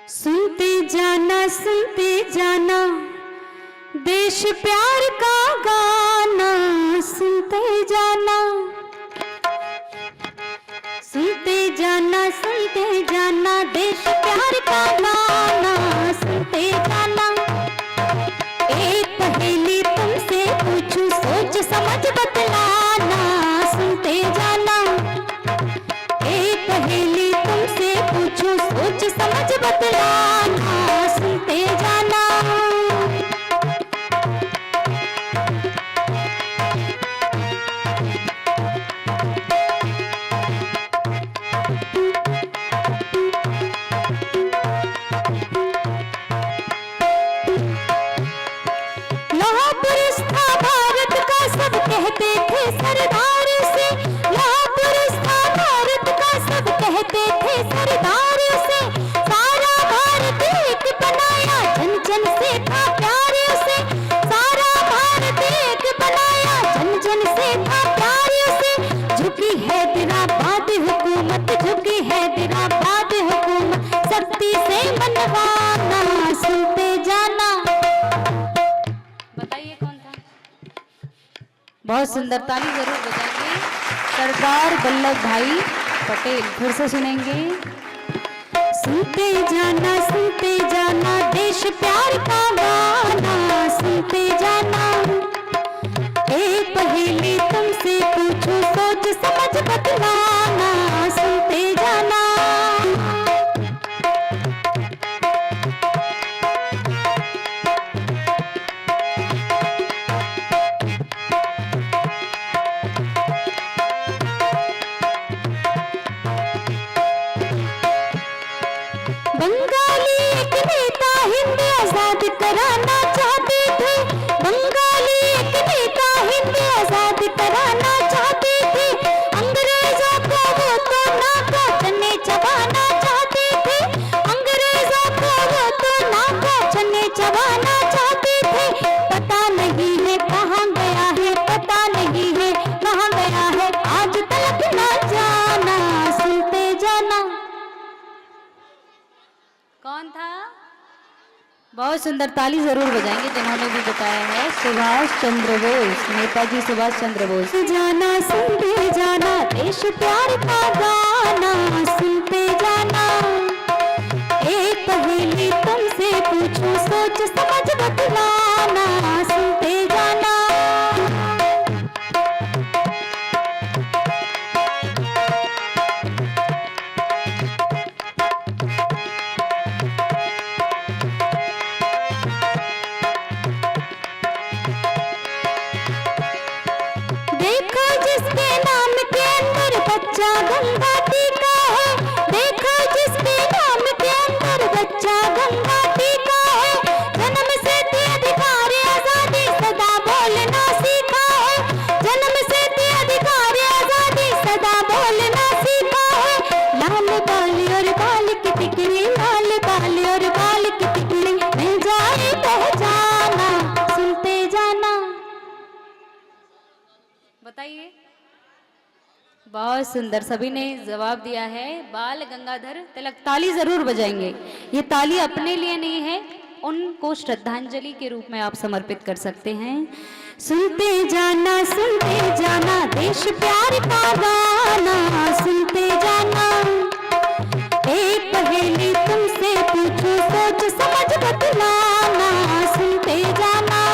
सुनते जाना देश प्यार का गाना, सुनते जाना देश प्यार का गाना, सुनते जाना। एक पहेली तुमसे पूछूं, सोच समझ बतलाना, सुनते जाना। एक पहेली तुमसे पूछूं, सोच समझ बतलाना, सुनते जाना। लोहा पुरुष था भारत का, सब कहते थे सरदार से। लोहा पुरुष था भारत का, सब कहते थे सरदार से। सारा भारत एक बनाया, जन जन से था प्यार उसे। सारा भारत एक बनाया, जन जन से था प्यार उसे। झुकी हैदराबाद हुकूमत, झुकी हैदराबाद हुकूमत, सख्ती से मनवाना, सुनते जाना। बताइए कौन था? बहुत सुंदर, ताली जरूर बजाएंगे। सरदार वल्लभ भाई पटेल। फिर से सुनेंगे। सुनते जाना देश प्यार का गाना, सुनते जाना। एक पहेली तुमसे पूछूं, सोच समझ बतलाना, सुनते जाना। बंगाली एक नेता हिंद आजाद कराना चाहते थे। बंगाली एक नेता हिंद आजाद कराना चाहते थे। अंग्रेजों को वो तो नाका चने चबाना चाहते थे। अंग्रेजों को वो तो नाका चने चबाना चाहते थे। पता नहीं है कहाँ गया है, पता नहीं है कहाँ गया है, आज तक ना जाना, सुनते जाना। कौन था? बहुत सुंदर, ताली जरूर बजाएंगे जिन्होंने भी बताया है। सुभाष चंद्र बोस, नेताजी सुभाष चंद्र बोस। सुनते जाना देश प्यार का गाना, सुनते जाना। एक पहेली तुमसे पूछूं, सोच समझ बतलाना, सुनते जाना। देखो जिसके नाम के अंदर बच्चा गंगा टीका है। देखो जिसके नाम के अंदर बच्चा गंगा टीका है। जन्म से थी अधिकार आजादी, सदा बोलना सीखा है। जन्म से थी अधिकार आजादी, सदा बोलना सीखा है। लाल बाल और बाल की टिकली, लाल बाल और बाल की टिकली, मिल जाए पहचाना, सुनते जाना। बताइए। बहुत सुंदर, सभी ने जवाब दिया है। बाल गंगाधर तिलक। ताली जरूर बजाएंगे। ये ताली अपने लिए नहीं है, उनको श्रद्धांजलि के रूप में आप समर्पित कर सकते हैं। सुनते जाना देश प्यार का गाना, सुनते जाना। एक पहेली तुमसे पूछूं, सोच समझ बतलाना, सुनते जाना।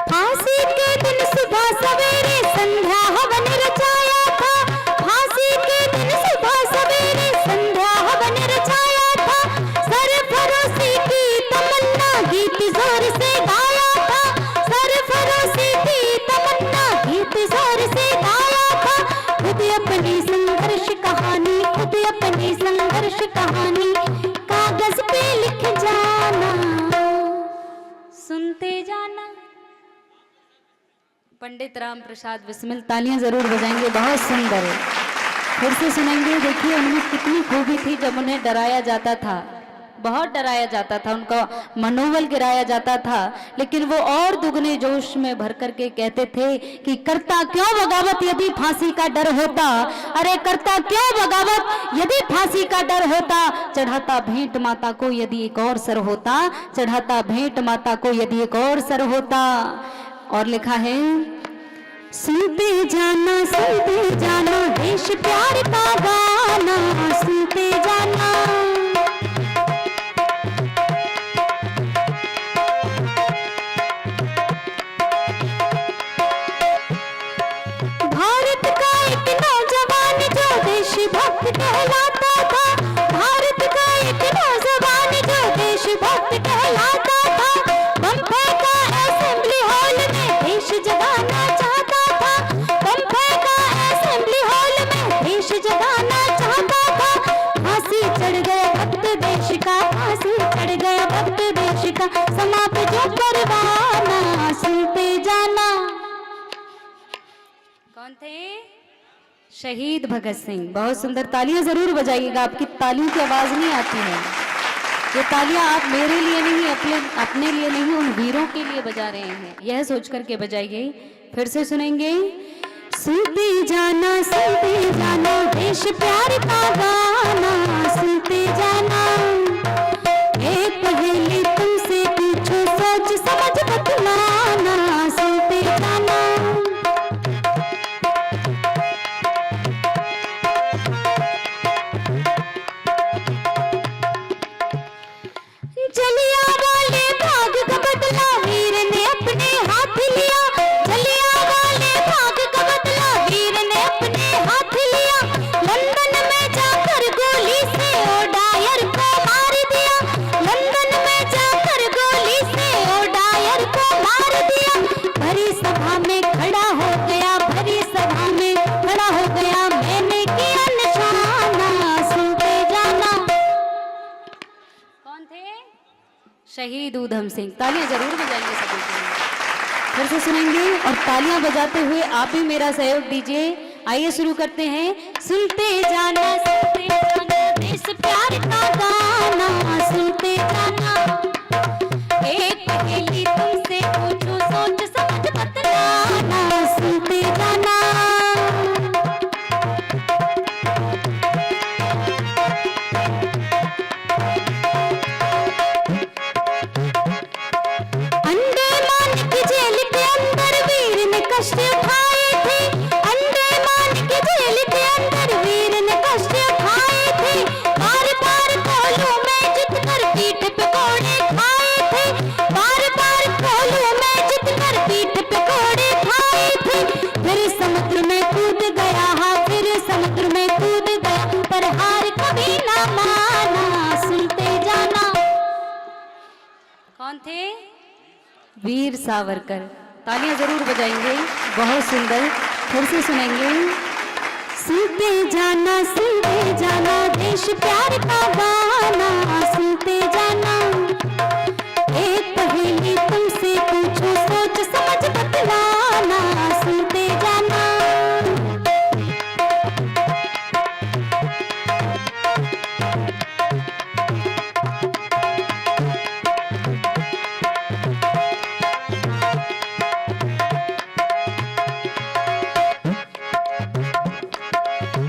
फांसी के दिन सुबह सवेरे संध्या हवन रचाया था। फांसी के दिन सुबह सवेरे संध्या हवन रचाया था। सरफरोशी की तमन्ना गीत जोर से गाया था। सरफरोशी की तमन्ना गीत जोर से गाया था। खुद अपनी संघर्ष कहानी, खुद अपनी संघर्ष कहानी कागज पे लिख जाना, सुनते जाना। पंडित राम प्रसाद बिस्मिल। तालियां जरूर बजाएंगे। बहुत सुंदर है। फिर से सुनेंगे। देखिए उनमें कितनी खूबी थी जब उन्हें डराया जाता था, बहुत डराया जाता था, उनका मनोबल गिराया जाता था, लेकिन वो और दुगने जोश में भर करके कहते थे कि करता क्यों बगावत यदि फांसी का डर होता, अरे करता क्यों बगावत यदि फांसी का डर होता, चढ़ाता भेंट माता को यदि एक और सर होता, चढ़ाता भेंट माता को यदि एक और सर होता। और लिखा है, सुनते जाना देश प्यार का गाना, सुनते जाना। भारत का एक नौजवान जो देशभक्त कहलाता था, भारत का एक नौजवान जो देशभक्त कहलाता था, बम फेंका असेंबली हॉल में देश जगाना चाहता था, बम फेंका असेंबली हॉल में देश जगाना चाहता था। फांसी चढ़ गया भक्त देश का, फांसी चढ़ गया भक्त देश का, समाप्त जो परवाना, सुनते जाना। कौन थे? शहीद भगत सिंह। बहुत सुंदर, तालियां जरूर बजाइएगा, आपकी तालियों की आवाज नहीं आती है। ये तालियां आप मेरे लिए नहीं, अपने लिए नहीं, उन वीरों के लिए बजा रहे हैं, यह सोच करके बजाइए। फिर से सुनेंगे, सुनते जाना देश प्यार का गाना, सुनते जाना। एक पहेली तुमसे पूछो, सोच समझ बतलाना, सुनते जाना। जलियांवाले बाग का बदला वीर ने अपने हाथ लिया, जलियांवाले बाग का बदला वीर ने अपने हाथ लिया। लंदन में जाकर गोली से ओ डायर को मार दिया, लंदन में जाकर गोली से ओ डायर को मार दिया। भरी सभा में खड़ा हो गया, भरी सभा में खड़ा हो गया, मैंने किया निशाना, सुनते जाना। कौन थे? शहीद ऊधम सिंह। तालियां जरूर बजाएंगे सभी के लिए। फिर से सुनेंगे और तालियां बजाते हुए आप भी मेरा सहयोग दीजिए। आइए शुरू करते हैं। सुनते जाना देश प्यार का गाना, सुनते जाना। एक पहेली तुमसे पूछूं, सोच समझ बतलाना, सुनते जाना। अंडमान की जेल के अंदर वीर ने कष्ट उठाए थे, अंडमान की जेल के अंदर वीर ने कष्ट उठाए थे। बार बार कोलू में जितकर पीठ पे कोड़े खाए थे, बार बार कोलू में जितकर पीठ पे कोड़े खाए थे। फिर समुद्र में कूद गया, हाँ फिर समुद्र में कूद गया, पर हार कभी ना माना, सुनते जाना। कौन थे? वीर सावरकर। तालियां जरूर बजाएंगे, बहुत सुंदर। फिर से सुनेंगे, सुनते जाना देश प्यार का गाना, सुनते जाना। एक पहेली तुमसे पूछो, सोच समझ बतलाना, सुनते जाना।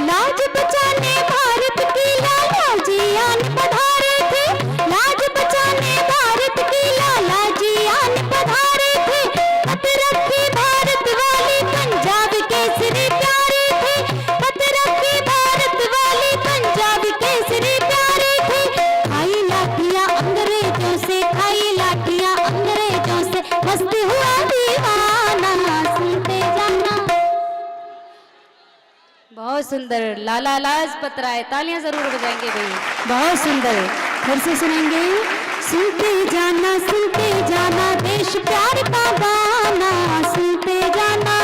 लाज बचाने भारत की लाला जी आन पधारे थे, लाज बचाने भारत की लाला जी आन पधारे थे। पत रखी भारत वाली पंजाब केसरी प्यारे थे, पत रखी भारत वाली पंजाब केसरी प्यारे थे। खाई लाठियां अंग्रेजों से, खाई लाठियां अंग्रेजों से, मस्त हुआ दीवाना, सुनते जाना। बहुत सुंदर, लाला लाजपत राय। तालियां जरूर बजाएंगे भाई, बहुत सुंदर। फिर से सुनेंगे, सुनते जाना देश प्यार का गाना, सुनते जाना।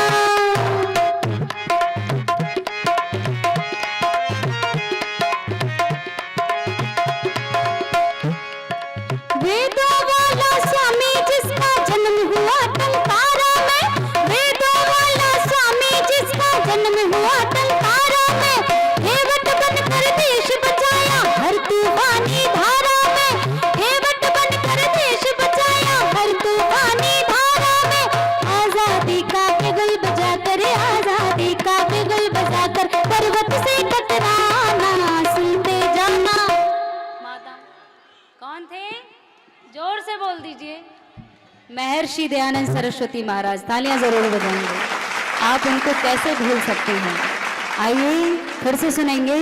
वेदों वाला स्वामी जिसका जन्म हुआ टंकारा में, वेदों वाला स्वामी जिसका जन्म हुआ टंकारा में, कीजिए। महर्षि दयानंद सरस्वती महाराज, तालियां जरूर बजाएंगे। आप उनको कैसे भूल सकते हैं। आइए फिर से सुनेंगे।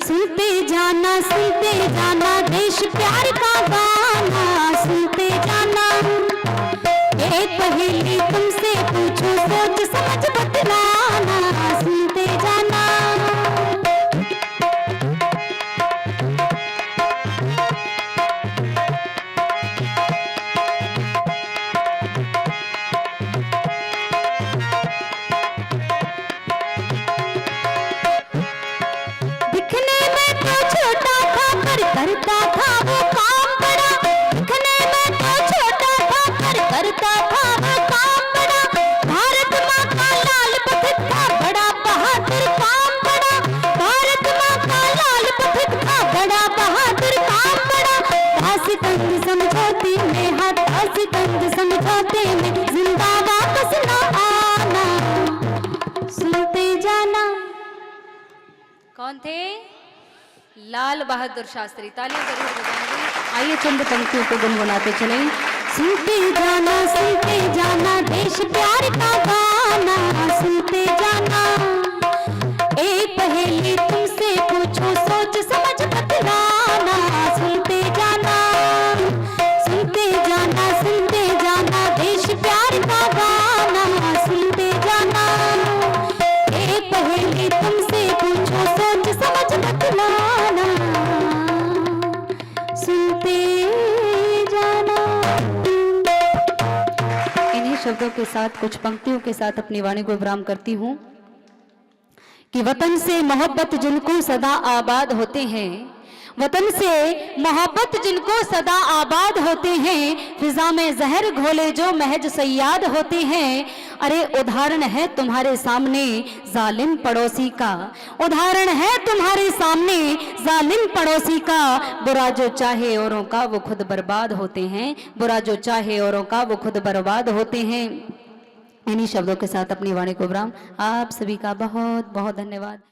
सुनते जाना देश प्यार का गाना, सुनते जाना। एक पहेली तुमसे पूछूं, सोच समझ बतलाना, सुनते जाना। दिखने में तो छोटा था पर करता था वो काम बड़ा, दिखने में तो छोटा था पर करता था वो काम बड़ा। भारत माँ का लाल पथिक था बड़ा बहादुर काम बड़ा, भारत माँ का लाल पथिक था बड़ा बहादुर काम बड़ा। दासितंग समझौते में हाथ, दासितंग समझौते में जिंदा वापस न आना, सुनते जाना। कौन थे? लाल बहादुर शास्त्री। तालियां जरूर बजाएंगे। आइए चंद पंक्तियों को गुनगुनाते चले। सुनते जाना देश प्यार का गाना, सुनते जाना। एक पहेली तुमसे पूछो, सोच समझ बतलाना, सुनते जाना। सुनते जाना देश प्यार का गाना, सुनते जाना। एक पहेली तुमसे पूछो, सोच समझ बतलाना, सुनते जाना। इन्हीं शब्दों के साथ, कुछ पंक्तियों के साथ अपनी वाणी को विराम करती हूँ कि वतन से मोहब्बत जिनको सदा आबाद होते हैं, वतन से मोहब्बत जिनको सदा आबाद होते हैं, फिजा में जहर घोले जो महज सयाद होते हैं। अरे उदाहरण है तुम्हारे सामने जालिम पड़ोसी का, उदाहरण है तुम्हारे सामने जालिम पड़ोसी का। बुरा जो चाहे औरों का वो खुद बर्बाद होते हैं, बुरा जो चाहे औरों का वो खुद बर्बाद होते हैं। इन्हीं शब्दों के साथ अपनी वाणी को विराम। आप सभी का बहुत बहुत धन्यवाद।